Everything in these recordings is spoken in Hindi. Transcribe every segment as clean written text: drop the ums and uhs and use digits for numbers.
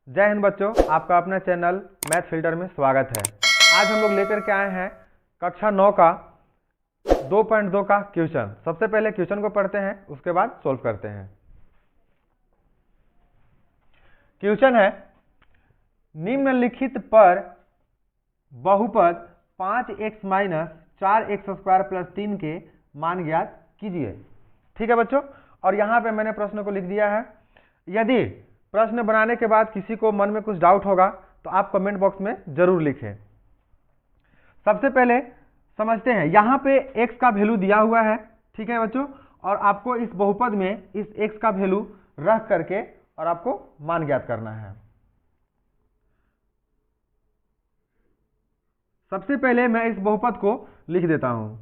जय हिंद बच्चों, आपका अपना चैनल मैथ फिल्टर में स्वागत है। आज हम लोग लेकर के आए हैं कक्षा 9 का 2.2 का क्वेश्चन। सबसे पहले क्वेश्चन को पढ़ते हैं, उसके बाद सोल्व करते हैं। क्वेश्चन है, निम्नलिखित पर बहुपद 5x minus 4x square plus 3 के मान ज्ञात कीजिए। ठीक है बच्चों, और यहाँ पे मैंने प्रश्न को लिख दिया है। यदि प्रश्न बनाने के बाद किसी को मन में कुछ डाउट होगा तो आप कमेंट बॉक्स में जरूर लिखें। सबसे पहले समझते हैं, यहाँ पे x का वैल्यू दिया हुआ है, ठीक है बच्चों, और आपको इस बहुपद में इस x का वैल्यू रख करके और आपको मान ज्ञात करना है। सबसे पहले मैं इस बहुपद को लिख देता हूं।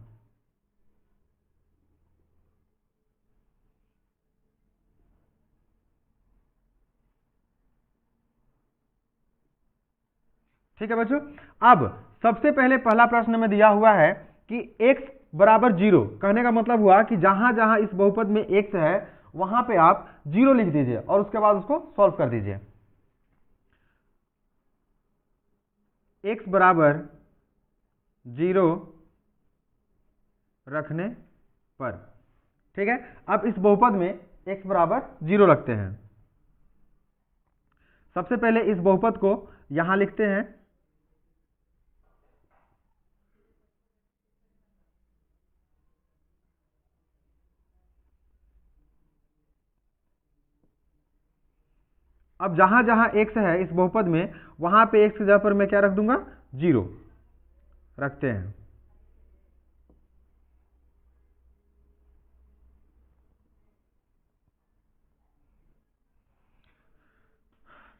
ठीक है बच्चों, अब सबसे पहले पहला प्रश्न में दिया हुआ है कि x बराबर 0। कहने का मतलब हुआ कि जहां जहां इस बहुपद में x है वहां पे आप 0 लिख दीजिए और उसके बाद उसको सॉल्व कर दीजिए। x बराबर 0 रखने पर, ठीक है, अब इस बहुपद में x बराबर 0 रखते हैं। सबसे पहले इस बहुपद को यहां लिखते हैं। अब जहां जहां x है इस बहुपद में, वहां पे x की जगह पर मैं क्या रख दूंगा, 0 रखते हैं।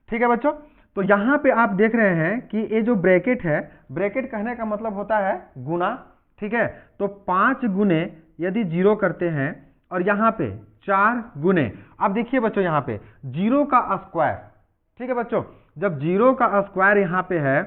ठीक है बच्चों, तो यहां पे आप देख रहे हैं कि ये जो ब्रैकेट है, ब्रैकेट कहने का मतलब होता है गुना। ठीक है, तो 5 गुने यदि 0 करते हैं और यहाँ पे 4 गुने, अब देखिए बच्चों यहाँ पे 0 का स्क्वायर, ठीक है बच्चों, जब 0 का स्क्वायर यहाँ पे है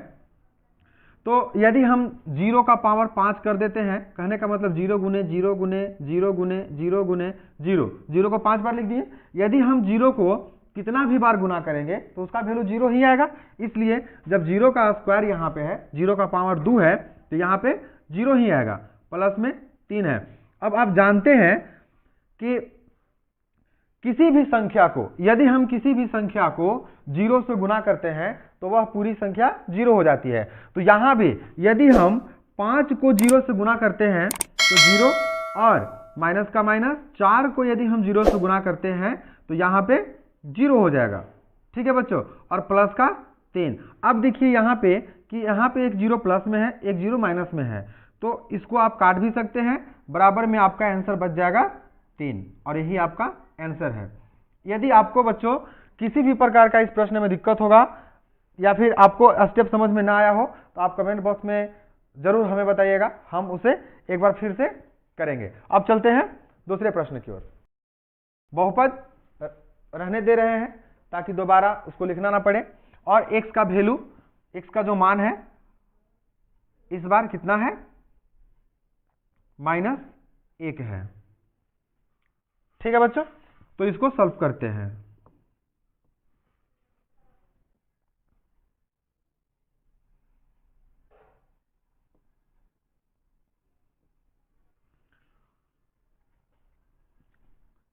तो यदि हम 0 का पावर 5 कर देते हैं, कहने का मतलब 0 गुने 0 गुने 0 गुने 0 गुने 0, 0 को 5 बार लिख दिए। यदि हम 0 को कितना भी बार गुना करेंगे तो उसका वैल्यू 0 ही आएगा। इसलिए जब 0 का स्क्वायर यहाँ पे है, 0 का पावर 2 है, तो यहाँ पे 0 ही आएगा, प्लस में 3 है। अब आप जानते हैं कि किसी भी संख्या को, यदि हम किसी भी संख्या को 0 से गुना करते हैं तो वह पूरी संख्या 0 हो जाती है। तो यहाँ भी यदि हम 5 को 0 से गुना करते हैं तो 0, और माइनस का माइनस, 4 को यदि हम 0 से गुना करते हैं तो यहाँ पे 0 हो जाएगा। ठीक है बच्चों, और प्लस का 3। अब देखिए यहाँ पे कि यहाँ पे एक 0 प्लस में है, एक 0 माइनस में है, तो इसको आप काट भी सकते हैं। बराबर में आपका आंसर बच जाएगा 3, और यही आपका आंसर है। यदि आपको बच्चों किसी भी प्रकार का इस प्रश्न में दिक्कत होगा या फिर आपको स्टेप समझ में ना आया हो तो आप कमेंट बॉक्स में जरूर हमें बताइएगा, हम उसे एक बार फिर से करेंगे। अब चलते हैं दूसरे प्रश्न की ओर। बहुपद रहने दे रहे हैं ताकि दोबारा उसको लिखना ना पड़े, और x का वैल्यू, x का जो मान है इस बार कितना है, -1 है। ठीक है बच्चों, तो इसको सॉल्व करते हैं।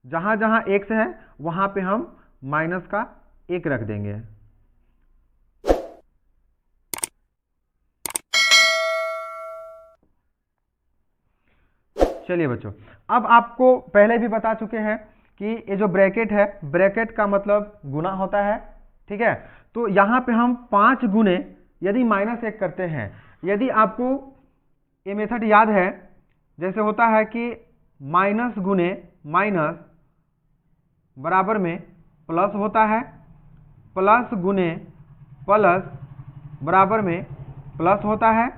जहां जहां x है वहां पे हम माइनस का 1 रख देंगे। चलिए बच्चों, अब आपको पहले भी बता चुके हैं कि ये जो ब्रैकेट है, ब्रैकेट का मतलब गुना होता है। ठीक है, तो यहाँ पे हम 5 गुने यदि -1 करते हैं, यदि आपको ये मेथड याद है, जैसे होता है कि माइनस गुने माइनस बराबर में प्लस होता है, प्लस गुने प्लस बराबर में प्लस होता है,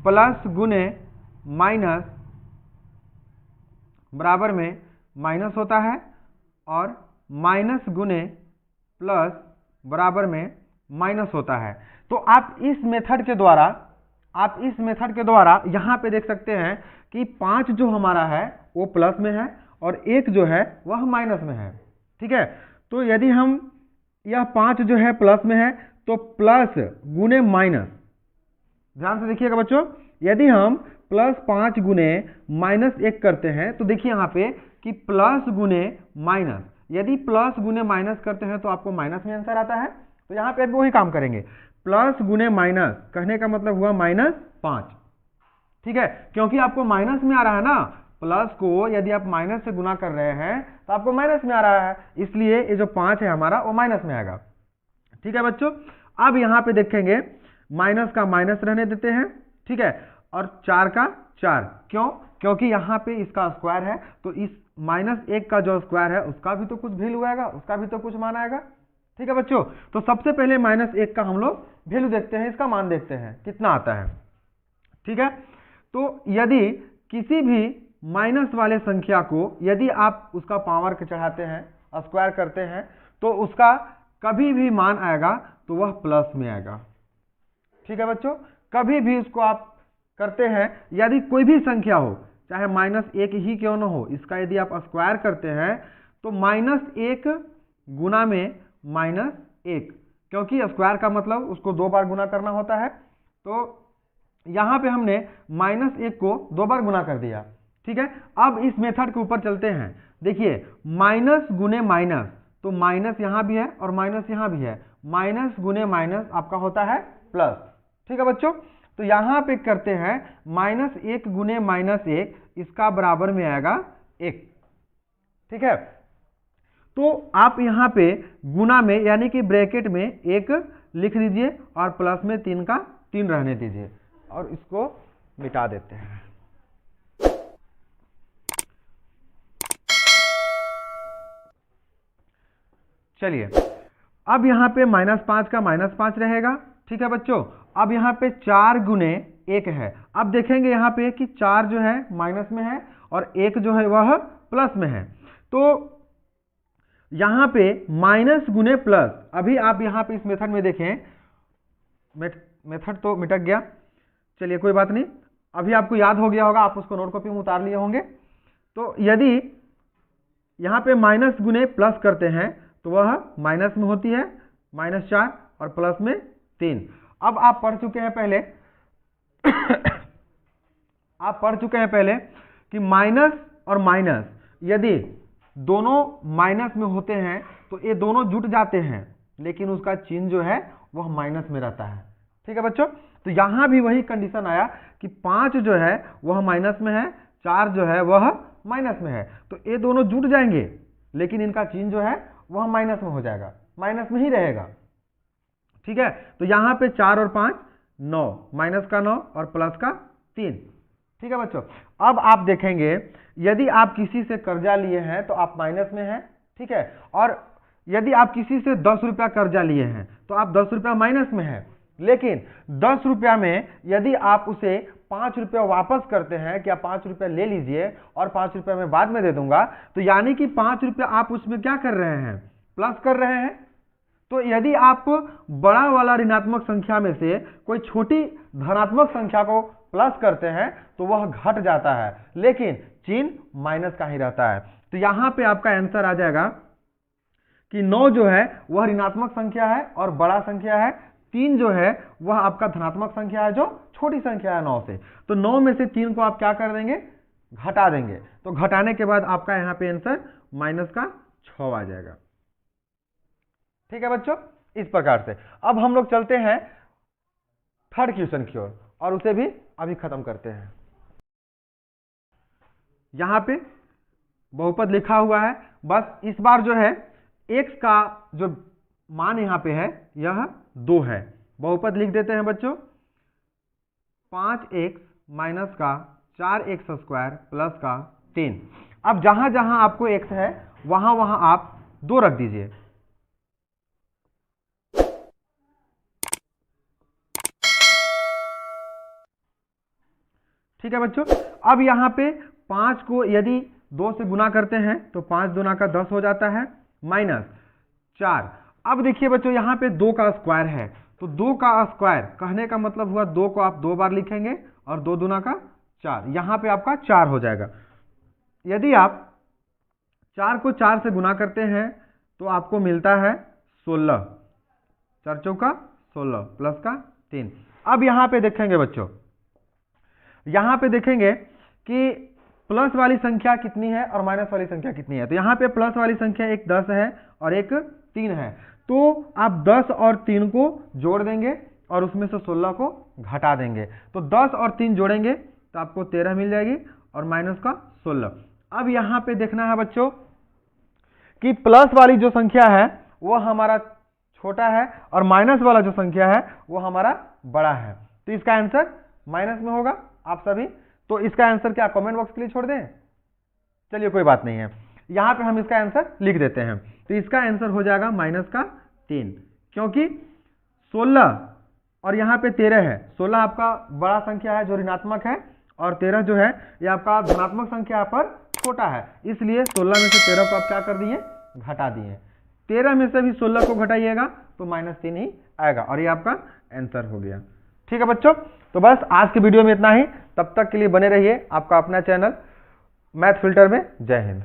प्लस गुने माइनस बराबर में माइनस होता है, और माइनस गुने प्लस बराबर में माइनस होता है। तो आप इस मेथड के द्वारा यहाँ पे देख सकते हैं कि 5 जो हमारा है वो प्लस में है और 1 जो है वह माइनस में है। ठीक है, तो यदि हम यह 5 जो है प्लस में है, तो प्लस गुने माइनस, ध्यान से देखिएगा बच्चों, यदि हम +5 गुने -1 करते हैं तो देखिए यहाँ पे कि प्लस गुने माइनस, यदि प्लस गुने माइनस करते हैं तो आपको माइनस में आंसर आता है। तो यहाँ पे वही काम करेंगे, प्लस गुने माइनस कहने का मतलब हुआ -5, ठीक है, क्योंकि आपको माइनस में आ रहा है ना, प्लस को यदि आप माइनस से गुना कर रहे हैं तो आपको माइनस में आ रहा है, इसलिए ये जो 5 है हमारा वो माइनस में आएगा। ठीक है बच्चों, अब यहाँ पे देखेंगे माइनस का माइनस रहने देते हैं, ठीक है, और 4 का 4, क्यों, क्योंकि यहाँ पे इसका स्क्वायर है, तो इस -1 का जो स्क्वायर है उसका भी तो कुछ वैल्यू आएगा, उसका भी तो कुछ मान आएगा। ठीक है बच्चों, तो सबसे पहले -1 का हम लोग वैल्यू देखते हैं, इसका मान देखते हैं कितना आता है। ठीक है, तो यदि किसी भी माइनस वाले संख्या को यदि आप उसका पावर के चढ़ाते हैं, स्क्वायर करते हैं, तो उसका कभी भी मान आएगा तो वह प्लस में आएगा। ठीक है बच्चों, कभी भी उसको आप करते हैं, यदि कोई भी संख्या हो, चाहे -1 ही क्यों ना हो, इसका यदि आप स्क्वायर करते हैं तो -1 गुना में -1, क्योंकि स्क्वायर का मतलब उसको 2 बार गुना करना होता है, तो यहाँ पे हमने -1 को 2 बार गुना कर दिया। ठीक है, अब इस मेथड के ऊपर चलते हैं। देखिए माइनस गुने माइनस, तो माइनस यहाँ भी है और माइनस यहाँ भी है, माइनस गुने माइनस आपका होता है प्लस। ठीक है बच्चों, तो यहाँ पे करते हैं -1 गुने -1, इसका बराबर में आएगा 1। ठीक है, तो आप यहाँ पे गुना में यानी कि ब्रैकेट में 1 लिख दीजिए और प्लस में 3 का 3 रहने दीजिए और इसको मिटा देते हैं। चलिए, अब यहाँ पे -5 का -5 रहेगा। ठीक है बच्चों, अब यहाँ पे 4 गुने 1 है, अब देखेंगे यहाँ पे कि 4 जो है माइनस में है और 1 जो है वह प्लस में है, तो यहाँ पे माइनस गुने प्लस, अभी आप यहाँ पे इस मेथड में देखें, मेथड तो मिटक गया, चलिए कोई बात नहीं, अभी आपको याद हो गया होगा, आप उसको नोट कॉपी में उतार लिए होंगे। तो यदि यहाँ पे माइनस गुने प्लस करते हैं तो वह माइनस में होती है -4 और प्लस में 3। अब आप पढ़ चुके हैं पहले आप पढ़ चुके हैं पहले कि माइनस और माइनस यदि दोनों माइनस में होते हैं तो ये दोनों जुट जाते हैं, लेकिन उसका चिन्ह जो है वह माइनस में रहता है। ठीक है बच्चों, तो यहाँ भी वही कंडीशन आया कि 5 जो है वह माइनस में है, 4 जो है वह माइनस में है, तो ये दोनों जुट जाएंगे, लेकिन इनका चिन्ह जो है वह माइनस में हो जाएगा, माइनस में ही रहेगा। ठीक है, तो यहाँ पे 4 और 5 9, माइनस का 9 और प्लस का 3। ठीक है बच्चों, अब आप देखेंगे यदि आप किसी से कर्जा लिए हैं तो आप माइनस में हैं। ठीक है, और यदि आप किसी से 10 रुपया कर्जा लिए हैं तो आप 10 रुपया माइनस में हैं, लेकिन 10 रुपया में यदि आप उसे 5 रुपया वापस करते हैं कि आप 5 रुपया ले लीजिए और 5 रुपया मैं बाद में दे दूंगा, तो यानी कि 5 रुपया आप उसमें क्या कर रहे हैं, प्लस कर रहे हैं। तो यदि आप बड़ा वाला ऋणात्मक संख्या में से कोई छोटी धनात्मक संख्या को प्लस करते हैं तो वह घट जाता है, लेकिन चिन्ह माइनस का ही रहता है। तो यहाँ पे आपका आंसर आ जाएगा कि 9 जो है वह ऋणात्मक संख्या है और बड़ा संख्या है, 3 जो है वह आपका धनात्मक संख्या है जो छोटी संख्या है 9 से। तो 9 में से 3 को आप क्या कर देंगे, घटा देंगे, तो घटाने के बाद आपका यहाँ पे आंसर -6 आ जाएगा। ठीक है बच्चों, इस प्रकार से अब हम लोग चलते हैं थर्ड क्वेश्चन की ओर और उसे भी अभी खत्म करते हैं। यहाँ पे बहुपद लिखा हुआ है, बस इस बार जो है x का जो मान यहाँ पे है यह 2 है, बहुपद लिख देते हैं बच्चों, 5x माइनस का 4x स्क्वायर प्लस का 3। अब जहां जहां आपको x है वहां वहां आप 2 रख दीजिए। ठीक है बच्चों, अब यहाँ पे 5 को यदि 2 से गुना करते हैं तो 5 दूना का 10 हो जाता है, -4। अब देखिए बच्चों यहाँ पे 2 का स्क्वायर है, तो 2 का स्क्वायर कहने का मतलब हुआ 2 को आप 2 बार लिखेंगे और 2 दूना का 4, यहाँ पे आपका 4 हो जाएगा। यदि आप 4 को 4 से गुना करते हैं तो आपको मिलता है 16, 4 चौका 16 प्लस का 3। अब यहाँ पे देखेंगे बच्चों, यहाँ पे देखेंगे कि प्लस वाली संख्या कितनी है और माइनस वाली संख्या कितनी है। तो यहाँ पे प्लस वाली संख्या एक 10 है और एक 3 है, तो आप 10 और 3 को जोड़ देंगे और उसमें से 16 को घटा देंगे। तो 10 और 3 जोड़ेंगे तो आपको 13 मिल जाएगी और माइनस का 16। अब यहाँ पे देखना है बच्चों कि प्लस वाली जो संख्या है वो हमारा छोटा है और माइनस वाला जो संख्या है वो हमारा बड़ा है। तो इसका आंसर माइनस में होगा आप सभी। तो इसका आंसर क्या कमेंट बॉक्स के लिए छोड़ दें? चलिए कोई बात नहीं है, यहां पे हम इसका आंसर लिख देते हैं। तो इसका आंसर हो जाएगा माइनस का 3, क्योंकि 16 और यहाँ पे 13 है। 16 आपका बड़ा संख्या है जो ऋणात्मक है और 13 जो है ये आपका धनात्मक संख्या पर छोटा है, इसलिए 16 में से 13 को आप क्या कर दिए? घटा दिए। 13 में से भी 16 को घटाइएगा तो -3 ही आएगा और ये आपका आंसर हो गया। ठीक है बच्चों, तो बस आज के वीडियो में इतना ही। तब तक के लिए बने रहिए आपका अपना चैनल मैथ फिल्टर में। जय हिंद।